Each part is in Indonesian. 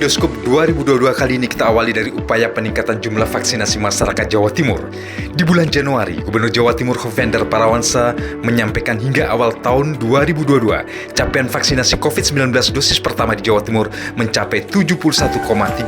Kaleidoskop 2022 kali ini kita awali dari upaya peningkatan jumlah vaksinasi masyarakat Jawa Timur. Di bulan Januari, Gubernur Jawa Timur Hovender Parawansa menyampaikan hingga awal tahun 2022, capaian vaksinasi COVID-19 dosis pertama di Jawa Timur mencapai 71,39%.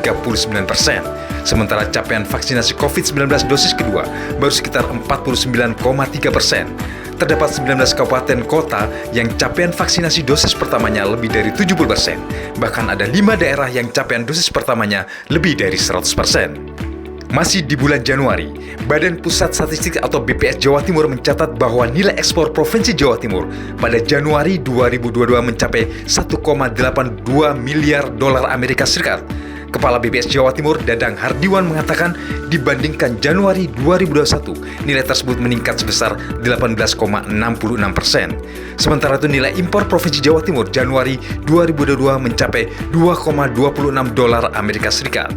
Sementara capaian vaksinasi COVID-19 dosis kedua baru sekitar 49,3%. Terdapat 19 kabupaten kota yang capaian vaksinasi dosis pertamanya lebih dari 70%. Bahkan ada 5 daerah yang capaian dosis pertamanya lebih dari 100%. Masih di bulan Januari, Badan Pusat Statistik atau BPS Jawa Timur mencatat bahwa nilai ekspor Provinsi Jawa Timur pada Januari 2022 mencapai 1,82 miliar dolar Amerika Serikat. Kepala BPS Jawa Timur Dadang Hardiwan mengatakan dibandingkan Januari 2021, nilai tersebut meningkat sebesar 18,66%. Sementara itu nilai impor Provinsi Jawa Timur Januari 2022 mencapai 2,26 dolar Amerika Serikat.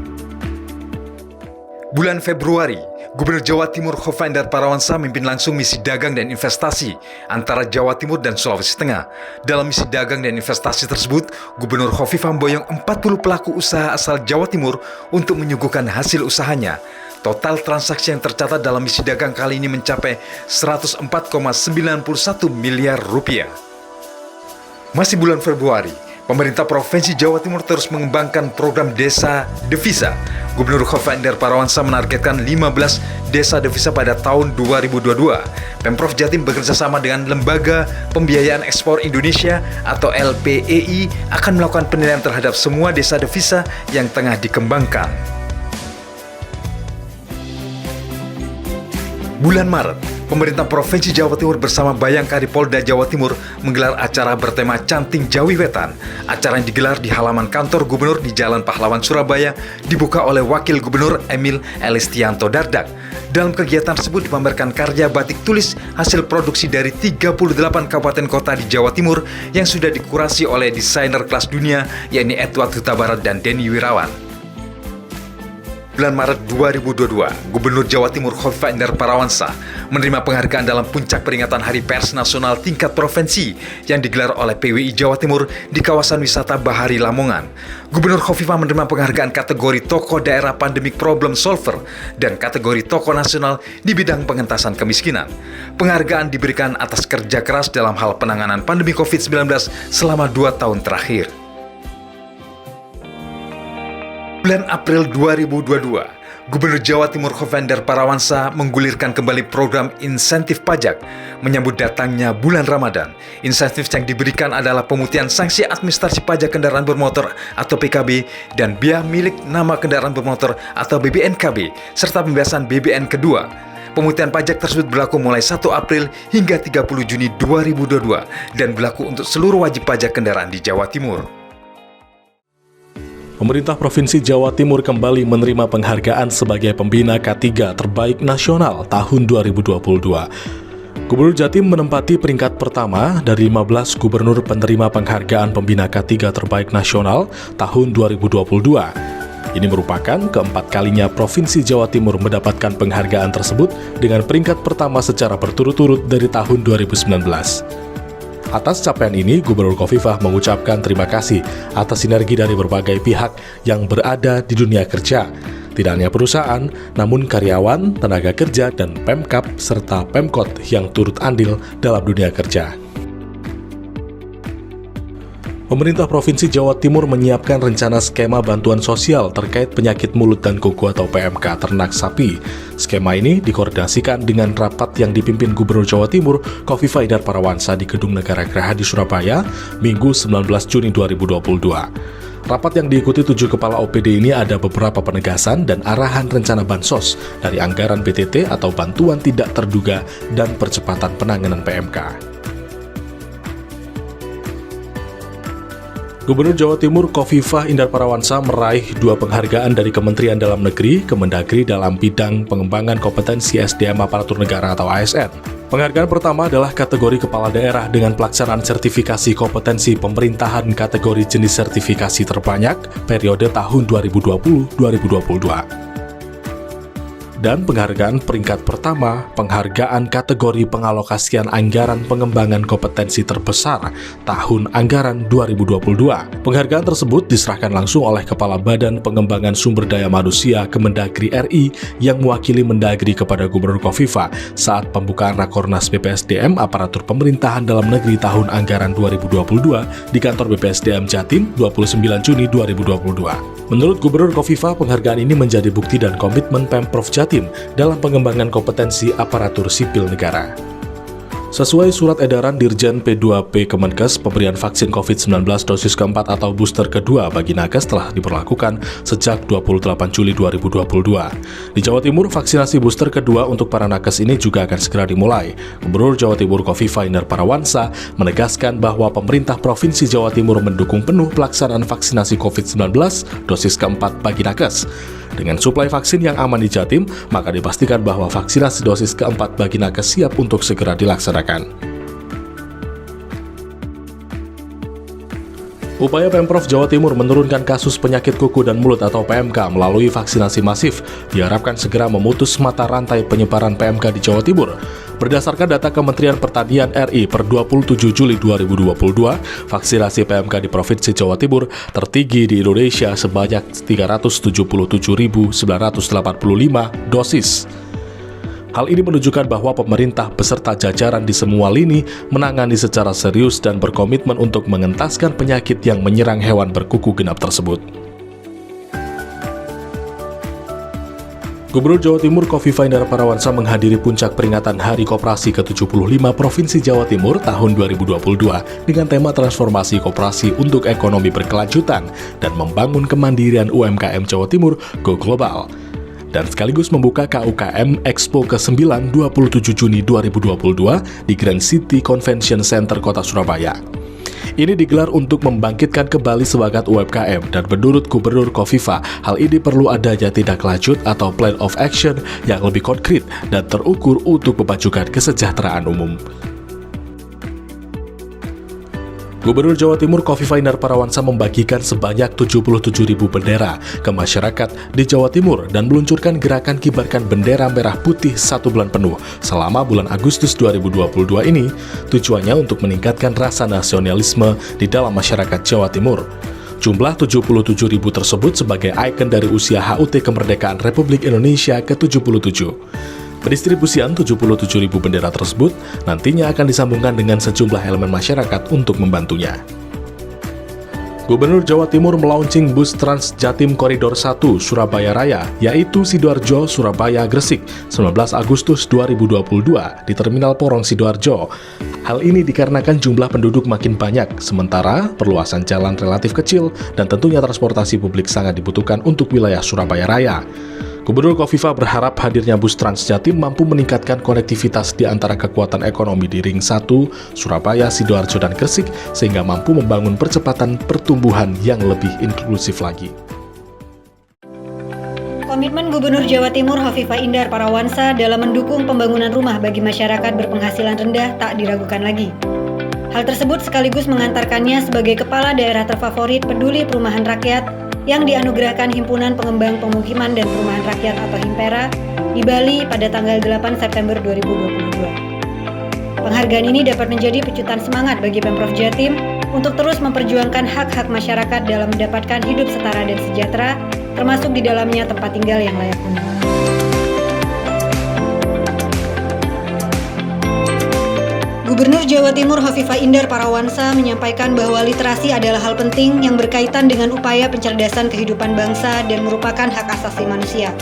Bulan Februari, Gubernur Jawa Timur Hovender Parawansa memimpin langsung misi dagang dan investasi antara Jawa Timur dan Sulawesi Tengah. Dalam misi dagang dan investasi tersebut, Gubernur Hovifah memboyong 40 pelaku usaha asal Jawa Timur untuk menyuguhkan hasil usahanya. Total transaksi yang tercatat dalam misi dagang kali ini mencapai 104,91 miliar rupiah. Masih bulan Februari, pemerintah Provinsi Jawa Timur terus mengembangkan program Desa Devisa. Gubernur Hovender Parawansa menargetkan 15 desa devisa pada tahun 2022. Pemprov Jatim bekerjasama dengan Lembaga Pembiayaan Ekspor Indonesia atau LPEI akan melakukan penilaian terhadap semua desa devisa yang tengah dikembangkan. Bulan Maret, pemerintah Provinsi Jawa Timur bersama Bayangkari Polda Jawa Timur menggelar acara bertema Canting Jawi Wetan. Acara yang digelar di halaman kantor gubernur di Jalan Pahlawan, Surabaya, dibuka oleh Wakil Gubernur Emil Elistianto Dardak. Dalam kegiatan tersebut dipamerkan karya batik tulis hasil produksi dari 38 kabupaten kota di Jawa Timur yang sudah dikurasi oleh desainer kelas dunia, yakni Edward Huta Barat dan Denny Wirawan. Bulan Maret 2022, Gubernur Jawa Timur Hovender Parawansa menerima penghargaan dalam puncak peringatan Hari Pers Nasional tingkat provinsi yang digelar oleh PWI Jawa Timur di kawasan wisata Bahari Lamongan. Gubernur Hovifah menerima penghargaan kategori Tokoh Daerah Pandemic Problem Solver dan kategori Tokoh Nasional di bidang pengentasan kemiskinan. Penghargaan diberikan atas kerja keras dalam hal penanganan pandemi COVID-19 selama 2 tahun terakhir. Bulan April 2022, Gubernur Jawa Timur Hovender Parawansa menggulirkan kembali program insentif pajak menyambut datangnya bulan Ramadan. Insentif yang diberikan adalah pemutihan sanksi administrasi pajak kendaraan bermotor atau PKB dan biaya milik nama kendaraan bermotor atau BBNKB serta pembebasan BBN kedua. Pemutihan pajak tersebut berlaku mulai 1 April hingga 30 Juni 2022 dan berlaku untuk seluruh wajib pajak kendaraan di Jawa Timur. Pemerintah Provinsi Jawa Timur kembali menerima penghargaan sebagai Pembina K3 Terbaik Nasional tahun 2022. Gubernur Jatim menempati peringkat pertama dari 15 gubernur penerima penghargaan Pembina K3 Terbaik Nasional tahun 2022. Ini merupakan keempat kalinya Provinsi Jawa Timur mendapatkan penghargaan tersebut dengan peringkat pertama secara berturut-turut dari tahun 2019. Atas capaian ini, Gubernur Hovifah mengucapkan terima kasih atas sinergi dari berbagai pihak yang berada di dunia kerja. Tidak hanya perusahaan, namun karyawan, tenaga kerja, dan Pemkab, serta Pemkot yang turut andil dalam dunia kerja. Pemerintah Provinsi Jawa Timur menyiapkan rencana skema bantuan sosial terkait penyakit mulut dan kuku atau PMK ternak sapi. Skema ini dikoordinasikan dengan rapat yang dipimpin Gubernur Jawa Timur Khofifah Indar Parawansa di Gedung Negara Geraha di Surabaya, Minggu 19 Juni 2022. Rapat yang diikuti 7 kepala OPD ini ada beberapa penegasan dan arahan rencana bansos dari anggaran BTT atau bantuan tidak terduga dan percepatan penanganan PMK. Gubernur Jawa Timur Khofifah Indar Parawansa meraih 2 penghargaan dari Kementerian Dalam Negeri, Kemendagri dalam bidang pengembangan kompetensi SDM aparatur negara atau ASN. Penghargaan pertama adalah kategori kepala daerah dengan pelaksanaan sertifikasi kompetensi pemerintahan kategori jenis sertifikasi terbanyak periode tahun 2020-2022. dan penghargaan peringkat pertama penghargaan kategori pengalokasian anggaran pengembangan kompetensi terbesar tahun anggaran 2022. Penghargaan tersebut diserahkan langsung oleh Kepala Badan Pengembangan Sumber Daya Manusia Kemendagri RI yang mewakili Mendagri kepada Gubernur Kofifa saat pembukaan Rakornas BPSDM Aparatur Pemerintahan Dalam Negeri tahun anggaran 2022 di kantor BPSDM Jatim 29 Juni 2022. Menurut Gubernur Kofifa, penghargaan ini menjadi bukti dan komitmen Pemprov Jatim dalam pengembangan kompetensi aparatur sipil negara. Sesuai surat edaran Dirjen P2P Kemenkes, pemberian vaksin COVID-19 dosis keempat atau booster kedua bagi nakes telah diberlakukan sejak 28 Juli 2022. Di Jawa Timur, vaksinasi booster kedua untuk para nakes ini juga akan segera dimulai. Gubernur Jawa Timur Kofifa Indar Parawansa menegaskan bahwa pemerintah Provinsi Jawa Timur mendukung penuh pelaksanaan vaksinasi COVID-19 dosis keempat bagi nakes. Dengan suplai vaksin yang aman di Jatim, maka dipastikan bahwa vaksinasi dosis keempat bagi nakes siap untuk segera dilaksanakan. Upaya Pemprov Jawa Timur menurunkan kasus penyakit kuku dan mulut atau PMK melalui vaksinasi masif diharapkan segera memutus mata rantai penyebaran PMK di Jawa Timur. Berdasarkan data Kementerian Pertanian RI per 27 Juli 2022, vaksinasi PMK di Provinsi Jawa Timur tertinggi di Indonesia sebanyak 377.985 dosis. Hal ini menunjukkan bahwa pemerintah beserta jajaran di semua lini menangani secara serius dan berkomitmen untuk mengentaskan penyakit yang menyerang hewan berkuku genap tersebut. Gubernur Jawa Timur Kofifa Indar Parawansa menghadiri puncak peringatan Hari Koperasi ke-75 Provinsi Jawa Timur tahun 2022 dengan tema transformasi koperasi untuk ekonomi berkelanjutan dan membangun kemandirian UMKM Jawa Timur Go Global. Dan sekaligus membuka KUKM Expo ke-9 27 Juni 2022 di Grand City Convention Center Kota Surabaya. Ini digelar untuk membangkitkan kembali semangat UMKM dan menurut Gubernur Kofifa, hal ini perlu adanya tindak lanjut atau plan of action yang lebih konkret dan terukur untuk memajukan kesejahteraan umum. Gubernur Jawa Timur Kofifa Indar Parawansa membagikan sebanyak 77.000 bendera ke masyarakat di Jawa Timur dan meluncurkan gerakan kibarkan bendera merah putih 1 bulan penuh selama bulan Agustus 2022 ini. Tujuannya untuk meningkatkan rasa nasionalisme di dalam masyarakat Jawa Timur. Jumlah 77.000 tersebut sebagai ikon dari usia HUT kemerdekaan Republik Indonesia ke-77. Pendistribusian 77.000 bendera tersebut nantinya akan disambungkan dengan sejumlah elemen masyarakat untuk membantunya. Gubernur Jawa Timur melaunching bus Trans Jatim Koridor 1 Surabaya Raya, yaitu Sidoarjo, Surabaya, Gresik, 19 Agustus 2022 di Terminal Porong Sidoarjo. Hal ini dikarenakan jumlah penduduk makin banyak, sementara perluasan jalan relatif kecil dan tentunya transportasi publik sangat dibutuhkan untuk wilayah Surabaya Raya. Gubernur Kofifa berharap hadirnya bus Trans Jatim mampu meningkatkan konektivitas di antara kekuatan ekonomi di Ring 1, Surabaya, Sidoarjo, dan Gresik, sehingga mampu membangun percepatan pertumbuhan yang lebih inklusif lagi. Komitmen Gubernur Jawa Timur Kofifa Indar Parawansa dalam mendukung pembangunan rumah bagi masyarakat berpenghasilan rendah tak diragukan lagi. Hal tersebut sekaligus mengantarkannya sebagai Kepala Daerah Terfavorit Peduli Perumahan Rakyat yang dianugerahkan Himpunan Pengembang Pemukiman dan Perumahan Rakyat atau HIMPERA di Bali pada tanggal 8 September 2022. Penghargaan ini dapat menjadi pecutan semangat bagi Pemprov Jatim untuk terus memperjuangkan hak-hak masyarakat dalam mendapatkan hidup setara dan sejahtera, termasuk di dalamnya tempat tinggal yang layak huni. Gubernur Jawa Timur Kofifa Indar Parawansa menyampaikan bahwa literasi adalah hal penting yang berkaitan dengan upaya pencerdasan kehidupan bangsa dan merupakan hak asasi manusia.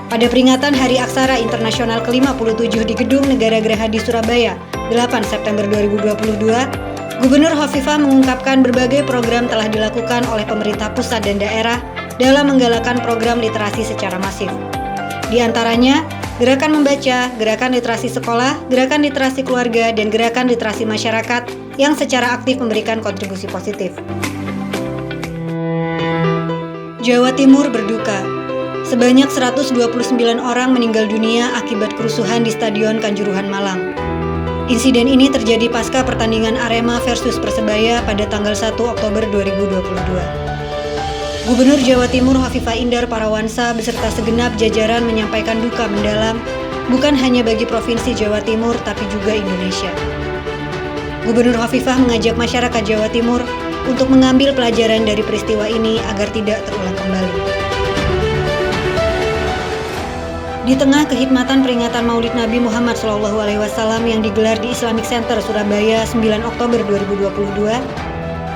Pada peringatan Hari Aksara Internasional ke-57 di Gedung Negara Gerahadi Surabaya, 8 September 2022, Gubernur Kofifa mengungkapkan berbagai program telah dilakukan oleh pemerintah pusat dan daerah dalam menggalakkan program literasi secara masif. Di antaranya, gerakan membaca, gerakan literasi sekolah, gerakan literasi keluarga, dan gerakan literasi masyarakat yang secara aktif memberikan kontribusi positif. Jawa Timur berduka. Sebanyak 129 orang meninggal dunia akibat kerusuhan di Stadion Kanjuruhan Malang. Insiden ini terjadi pasca pertandingan Arema versus Persebaya pada tanggal 1 Oktober 2022. Gubernur Jawa Timur Hovifah Indar Parawansa beserta segenap jajaran menyampaikan duka mendalam bukan hanya bagi Provinsi Jawa Timur tapi juga Indonesia. Gubernur Hovifah mengajak masyarakat Jawa Timur untuk mengambil pelajaran dari peristiwa ini agar tidak terulang kembali. Di tengah kehikmatan peringatan Maulid Nabi Muhammad SAW yang digelar di Islamic Center Surabaya 9 Oktober 2022,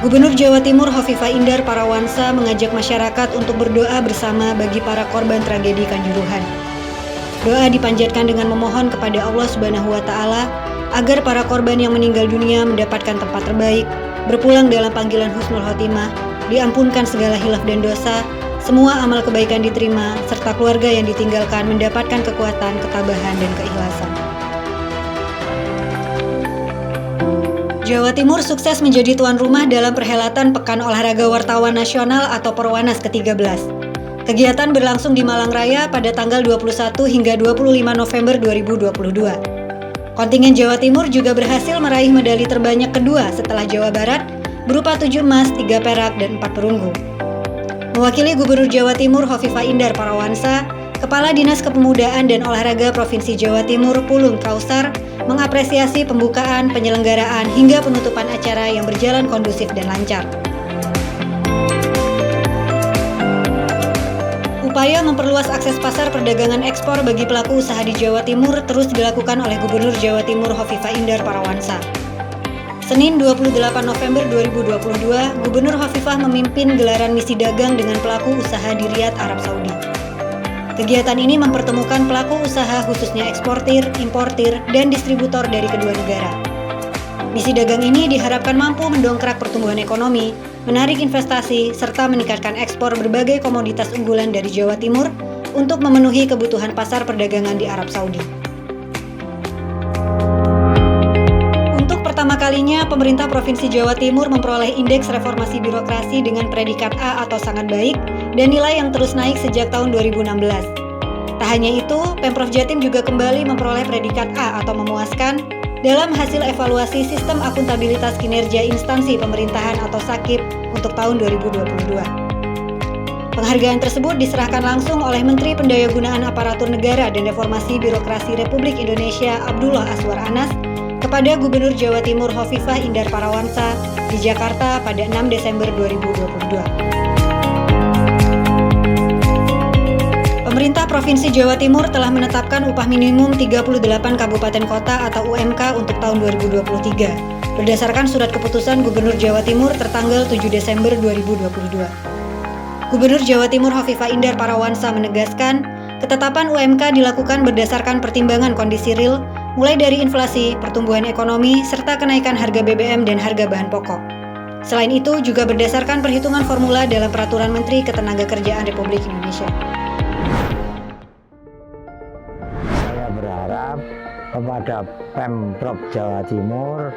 Gubernur Jawa Timur Hovifah Indar Parawansa mengajak masyarakat untuk berdoa bersama bagi para korban tragedi Kanjuruhan. Doa dipanjatkan dengan memohon kepada Allah Subhanahu wa Ta'ala agar para korban yang meninggal dunia mendapatkan tempat terbaik, berpulang dalam panggilan husnul khotimah, diampunkan segala hilaf dan dosa, semua amal kebaikan diterima, serta keluarga yang ditinggalkan mendapatkan kekuatan, ketabahan, dan keikhlasan. Jawa Timur sukses menjadi tuan rumah dalam perhelatan Pekan Olahraga Wartawan Nasional atau Perwanas ke-13. Kegiatan berlangsung di Malang Raya pada tanggal 21 hingga 25 November 2022. Kontingen Jawa Timur juga berhasil meraih medali terbanyak kedua setelah Jawa Barat berupa 7 emas, 3 perak, dan 4 perunggu. Mewakili Gubernur Jawa Timur Hovifah Indar Parawansa, Kepala Dinas Kepemudaan dan Olahraga Provinsi Jawa Timur Pulung Kausar mengapresiasi pembukaan, penyelenggaraan, hingga penutupan acara yang berjalan kondusif dan lancar. Upaya memperluas akses pasar perdagangan ekspor bagi pelaku usaha di Jawa Timur terus dilakukan oleh Gubernur Jawa Timur Hovifah Indar Parawansa. Senin 28 November 2022, Gubernur Hovifah memimpin gelaran misi dagang dengan pelaku usaha di Riyadh, Arab Saudi. Kegiatan ini mempertemukan pelaku usaha khususnya eksportir, importir, dan distributor dari kedua negara. Misi dagang ini diharapkan mampu mendongkrak pertumbuhan ekonomi, menarik investasi, serta meningkatkan ekspor berbagai komoditas unggulan dari Jawa Timur untuk memenuhi kebutuhan pasar perdagangan di Arab Saudi. Untuk pertama kalinya, pemerintah Provinsi Jawa Timur memperoleh indeks reformasi birokrasi dengan predikat A atau sangat baik dan nilai yang terus naik sejak tahun 2016. Tak hanya itu, Pemprov Jatim juga kembali memperoleh predikat A atau memuaskan dalam hasil evaluasi Sistem Akuntabilitas Kinerja Instansi Pemerintahan atau SAKIP untuk tahun 2022. Penghargaan tersebut diserahkan langsung oleh Menteri Pendayagunaan Aparatur Negara dan Reformasi Birokrasi Republik Indonesia Abdullah Azwar Anas kepada Gubernur Jawa Timur Hovifah Indar Parawansa di Jakarta pada 6 Desember 2022. Pemerintah Provinsi Jawa Timur telah menetapkan upah minimum 38 kabupaten kota atau UMK untuk tahun 2023 berdasarkan surat keputusan Gubernur Jawa Timur tertanggal 7 Desember 2022. Gubernur Jawa Timur Hovifah Indar Parawansa menegaskan, ketetapan UMK dilakukan berdasarkan pertimbangan kondisi real mulai dari inflasi, pertumbuhan ekonomi, serta kenaikan harga BBM dan harga bahan pokok. Selain itu juga berdasarkan perhitungan formula dalam Peraturan Menteri Ketenagakerjaan Republik Indonesia. Berharap kepada Pemprov Jawa Timur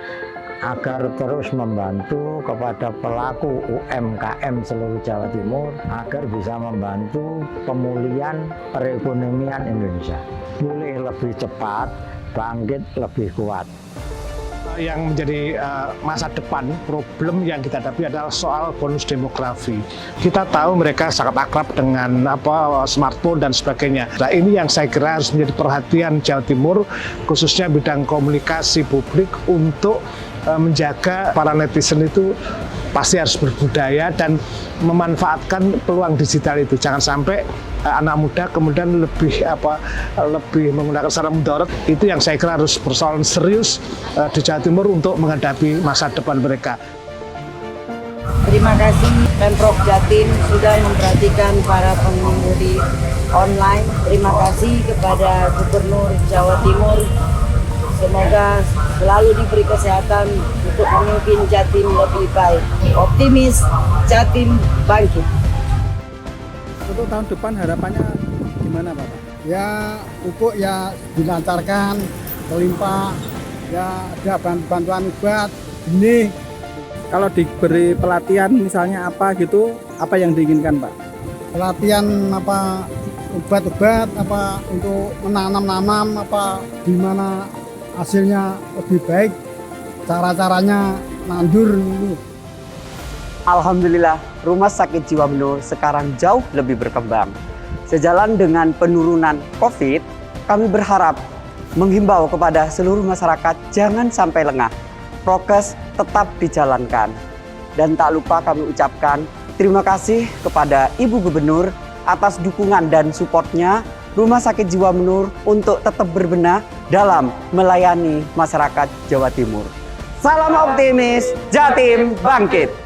agar terus membantu kepada pelaku UMKM seluruh Jawa Timur agar bisa membantu pemulihan perekonomian Indonesia. Pulih lebih cepat, bangkit lebih kuat. Yang menjadi masa depan problem yang kita hadapi adalah soal bonus demografi. Kita tahu mereka sangat akrab dengan smartphone dan sebagainya. Nah, ini yang saya kira harus menjadi perhatian Jawa Timur, khususnya bidang komunikasi publik untuk menjaga para netizen itu pasti harus berbudaya dan memanfaatkan peluang digital itu. Jangan sampai anak muda kemudian lebih menggunakan secara mudarat. Itu yang saya kira harus persoalan serius di Jawa Timur untuk menghadapi masa depan mereka. Terima kasih Pemprov Jatim sudah memperhatikan para pengemudi online. Terima kasih kepada Gubernur Jawa Timur. Semoga selalu diberi kesehatan untuk memimpin Jatim lebih baik. Optimis, Jatim bangkit. Untuk tahun depan harapannya gimana Pak? Ya pupuk ya dilancarkan, melimpah, ya ada bantuan obat, benih. Kalau diberi pelatihan misalnya apa gitu, apa yang diinginkan Pak? Pelatihan apa obat-obat apa untuk menanam-nanam apa gimana hasilnya lebih baik, cara-caranya nandur. Alhamdulillah Rumah Sakit Jiwa Benur sekarang jauh lebih berkembang. Sejalan dengan penurunan COVID, kami berharap menghimbau kepada seluruh masyarakat jangan sampai lengah. Prokes tetap dijalankan. Dan tak lupa kami ucapkan terima kasih kepada Ibu Gubernur atas dukungan dan supportnya Rumah Sakit Jiwa Benur untuk tetap berbenah dalam melayani masyarakat Jawa Timur. Salam optimis, Jatim bangkit!